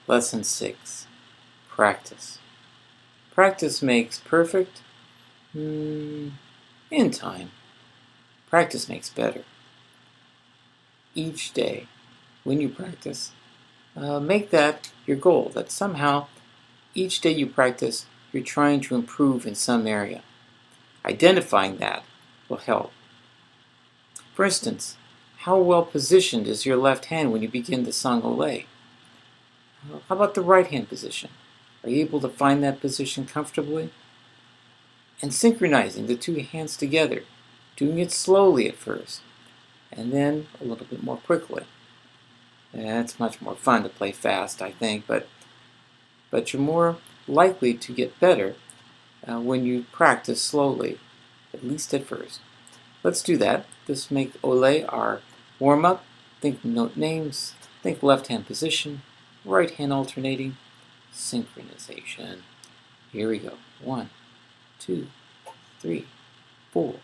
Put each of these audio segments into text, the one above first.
Lesson 6. Practice. Practice makes perfect in time. Practice makes better. Each day, when you practice, make that your goal, that somehow each day you practice, you're trying to improve in some area. Identifying that will help. For instance, how well positioned is your left hand when you begin the song Ole? How about the right hand position? Are you able to find that position comfortably? And synchronizing the two hands together, doing it slowly at first, and then a little bit more quickly. It's much more fun to play fast, I think, but you're more likely to get better when you practice slowly, at least at first. Let's do that. Let's make Ole our warm-up. Think note names, think left hand position, right hand alternating, synchronization. Here we go. 1, 2, 3, 4.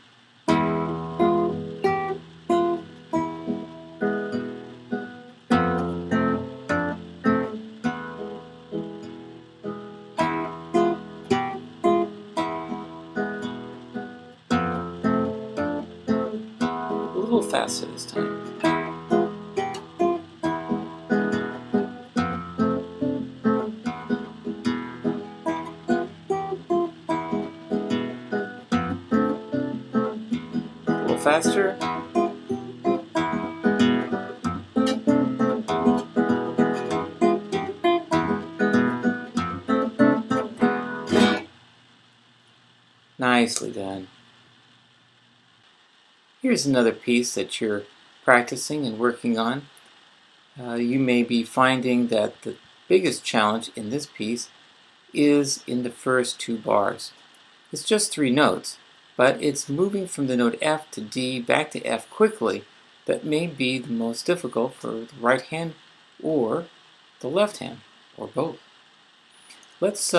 A little faster this time. A little faster. Nicely done. Here's another piece that you're practicing and working on. You may be finding that the biggest challenge in this piece is in the first 2 bars. It's just 3 notes, but it's moving from the note F to D back to F quickly that may be the most difficult for the right hand or the left hand, or both. Let's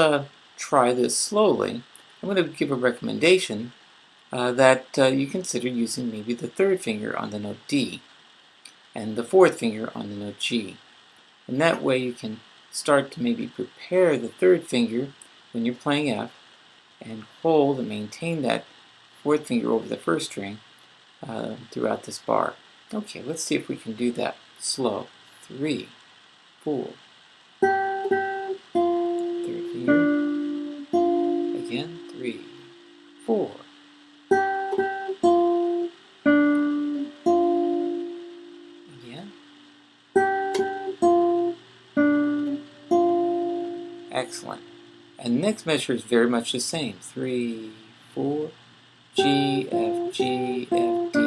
try this slowly. I'm going to give a recommendation that you consider using maybe the 3rd finger on the note D and the 4th finger on the note G. And that way you can start to maybe prepare the 3rd finger when you're playing F and hold and maintain that 4th finger over the 1st string throughout this bar. Okay, let's see if we can do that slow. 3, 4. 3rd finger. Again, 3, 4. Again. Excellent. And the next measure is very much the same. 3, 4, G, F, G, F, D,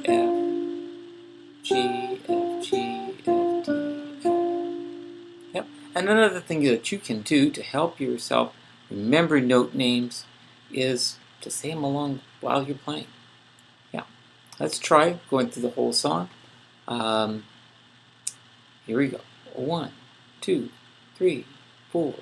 F, G, F, G, F, D, F. Yep. And another thing that you can do to help yourself remember note names is to say them along while you're playing. Yeah. Let's try going through the whole song. Here we go. 1, 2, 3, 4.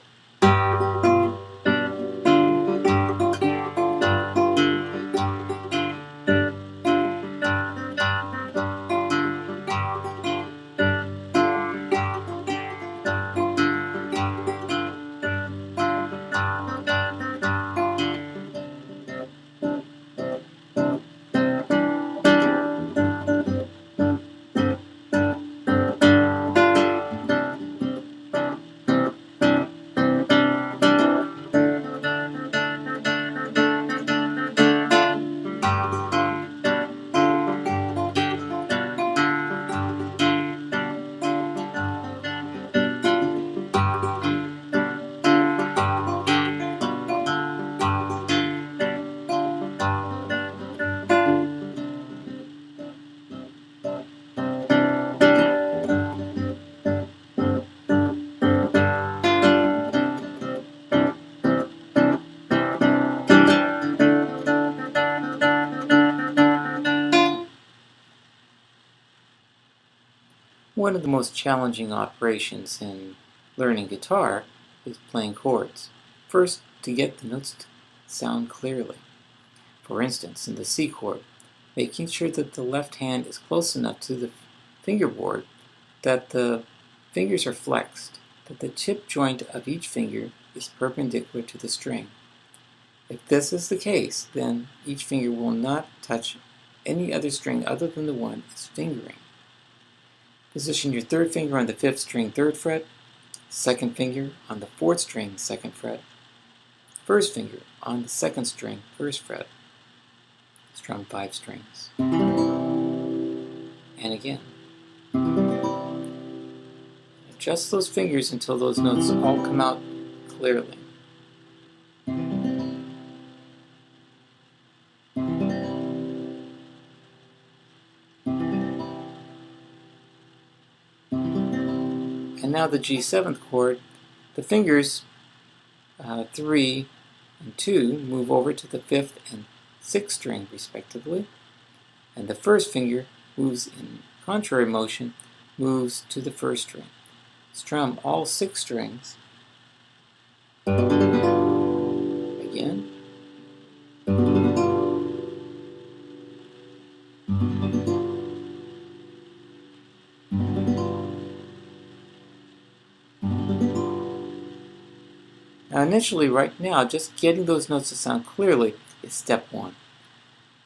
One of the most challenging operations in learning guitar is playing chords. First, to get the notes to sound clearly. For instance, in the C chord, making sure that the left hand is close enough to the fingerboard that the fingers are flexed, that the tip joint of each finger is perpendicular to the string. If this is the case, then each finger will not touch any other string other than the one it's fingering. Position your third finger on the 5th string 3rd fret, second finger on the 4th string 2nd fret, first finger on the 2nd string 1st fret. Strum 5 strings. And again. Adjust those fingers until those notes all come out clearly. And now the G7th chord, the fingers 3 and 2 move over to the 5th and 6th string respectively, and the first finger moves in contrary motion, moves to the 1st string. Strum all 6 strings. Again. Now initially, right now, just getting those notes to sound clearly is step 1.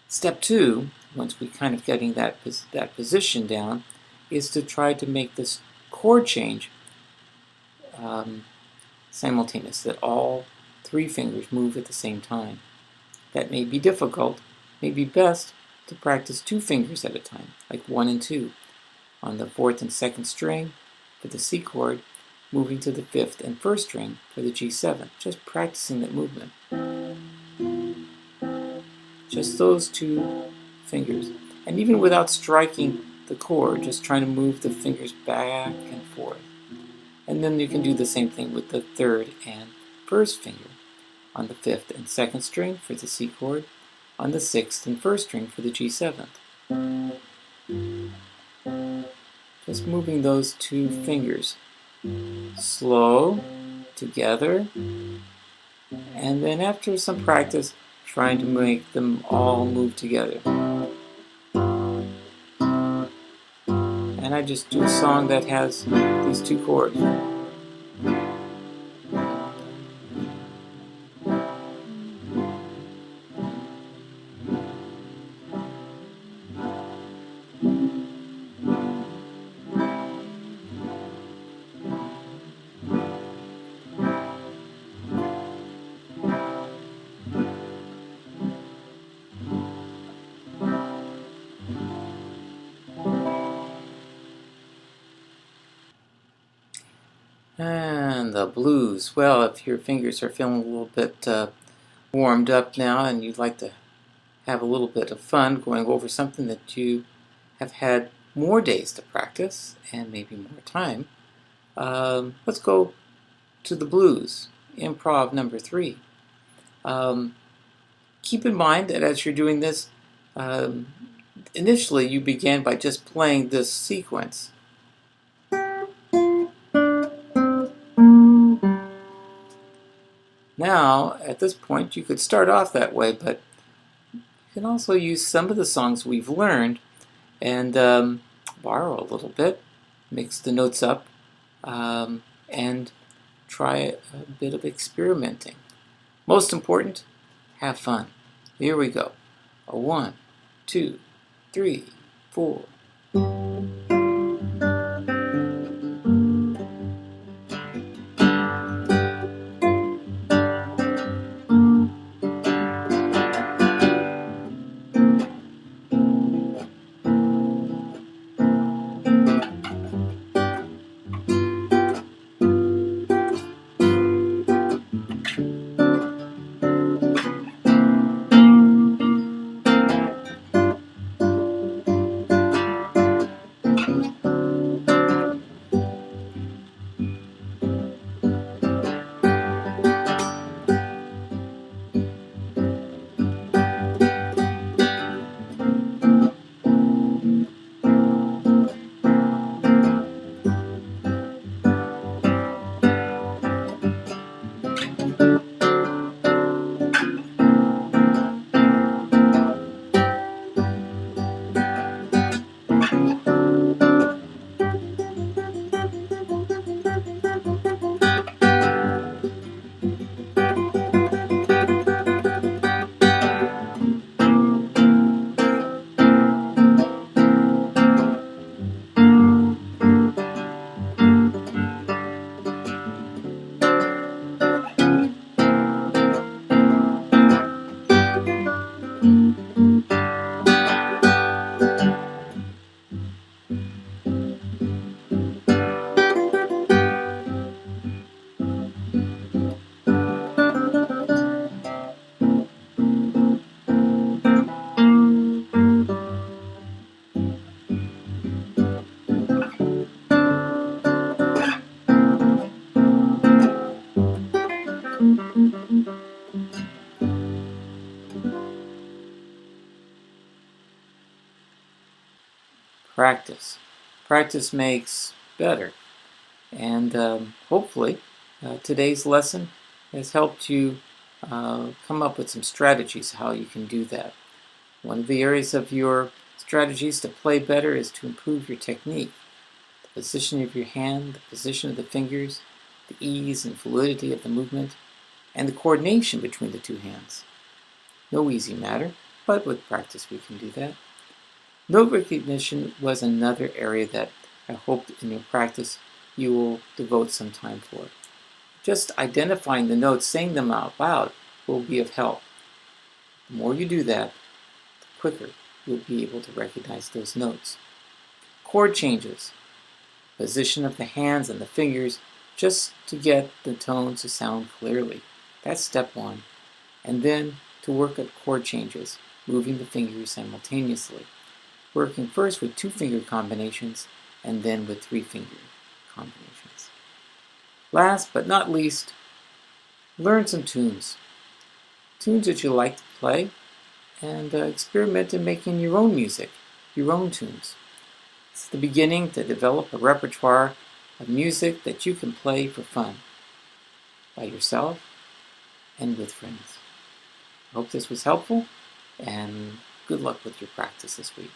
Step 2, once we kind of getting that position down, is to try to make this chord change simultaneous, that all 3 fingers move at the same time. That may be difficult, may be best to practice 2 fingers at a time, like 1 and 2, on the 4th and 2nd string for the C chord, moving to the 5th and 1st string for the G7, just practicing that movement. Just those 2 fingers. And even without striking the chord, just trying to move the fingers back and forth. And then you can do the same thing with the 3rd and 1st finger on the 5th and 2nd string for the C chord, on the 6th and 1st string for the G7. Just moving those 2 fingers. Slow, together, and then after some practice, trying to make them all move together. And I just do a song that has these 2 chords. And the blues. Well, if your fingers are feeling a little bit warmed up now and you'd like to have a little bit of fun going over something that you have had more days to practice and maybe more time, let's go to the blues, improv number 3. Keep in mind that as you're doing this, initially you began by just playing this sequence. Now, at this point, you could start off that way, but you can also use some of the songs we've learned and borrow a little bit, mix the notes up, and try a bit of experimenting. Most important, have fun. Here we go. 1, 2, 3, 4. practice. Practice makes better. And hopefully today's lesson has helped you come up with some strategies how you can do that. One of the areas of your strategies to play better is to improve your technique. The position of your hand, the position of the fingers, the ease and fluidity of the movement, and the coordination between the two hands. No easy matter, but with practice we can do that. Note recognition was another area that I hoped in your practice you will devote some time for. Just identifying the notes, saying them out loud, will be of help. The more you do that, the quicker you'll be able to recognize those notes. Chord changes, position of the hands and the fingers, just to get the tones to sound clearly. That's step one. And then to work at chord changes, moving the fingers simultaneously. Working first with 2-finger combinations and then with 3-finger combinations. Last but not least, learn some tunes. Tunes that you like to play, and experiment in making your own music, your own tunes. It's the beginning to develop a repertoire of music that you can play for fun, by yourself and with friends. I hope this was helpful, and good luck with your practice this week.